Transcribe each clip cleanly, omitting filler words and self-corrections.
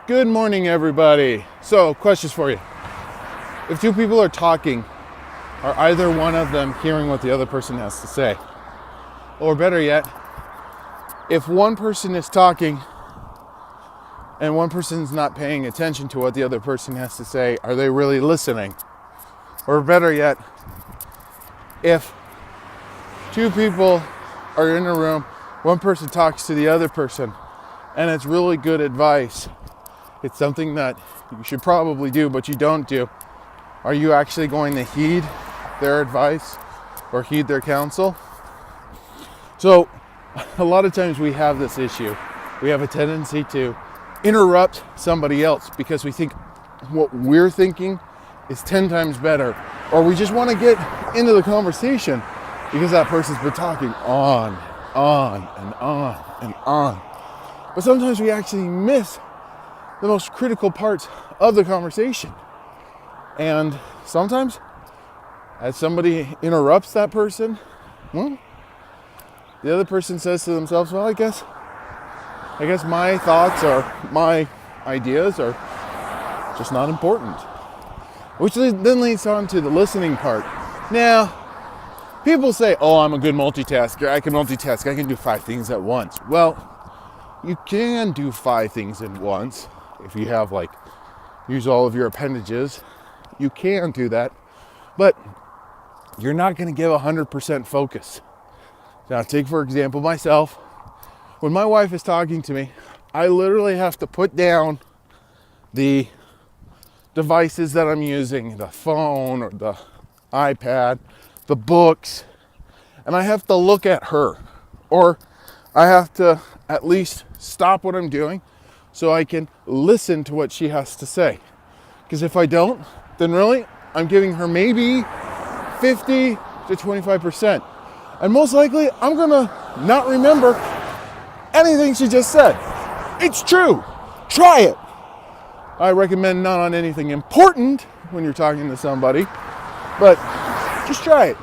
Good morning, everybody. So, questions for you. If two people are talking, are either one of them hearing what the other person has to say? Or better yet, if one person is talking and one person's not paying attention to what the other person has to say, are they really listening? Or better yet, if two people are in a room, one person talks to the other person, and it's really good advice, it's something that you should probably do, but you don't do. Are you actually going to heed their advice or heed their counsel? So, a lot of times we have this issue. We have a tendency to interrupt somebody else because we think what we're thinking is 10 times better. Or we just want to get into the conversation because that person's been talking on and on. But sometimes we actually miss the most critical parts of the conversation. And sometimes, as somebody interrupts that person, well, the other person says to themselves, well, I guess my thoughts or my ideas are just not important. Which then leads on to the listening part. Now, people say, oh, I'm a good multitasker. I can multitask. I can do 5 things at once. Well, you can do 5 things at once. If you have use all of your appendages, you can do that, but you're not going to give 100% focus. Now, take for example myself. When my wife is talking to me, I literally have to put down the devices that I'm using, the phone or the iPad, the books, and I have to look at her, or I have to at least stop what I'm doing so I can listen to what she has to say. Because if I don't, then really, I'm giving her maybe 50 to 25%. And most likely, I'm gonna not remember anything she just said. It's true. Try it. I recommend not on anything important when you're talking to somebody, but just try it.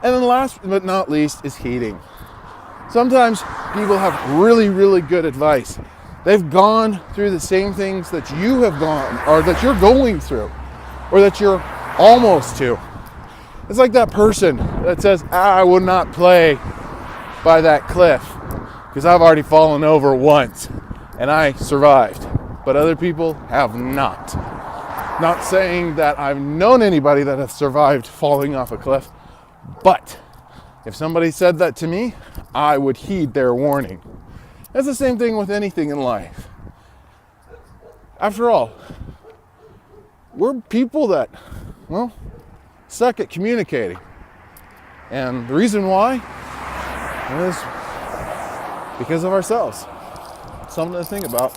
And then last but not least is heeding. Sometimes people have really, really good advice. They've gone through the same things that you have gone, or that you're going through, or that you're almost to. It's like that person that says, I will not play by that cliff because I've already fallen over once and I survived, but other people have not. Not saying that I've known anybody that has survived falling off a cliff, but if somebody said that to me, I would heed their warning. That's the same thing with anything in life. After all, we're people that, suck at communicating. And the reason why is because of ourselves. Something to think about.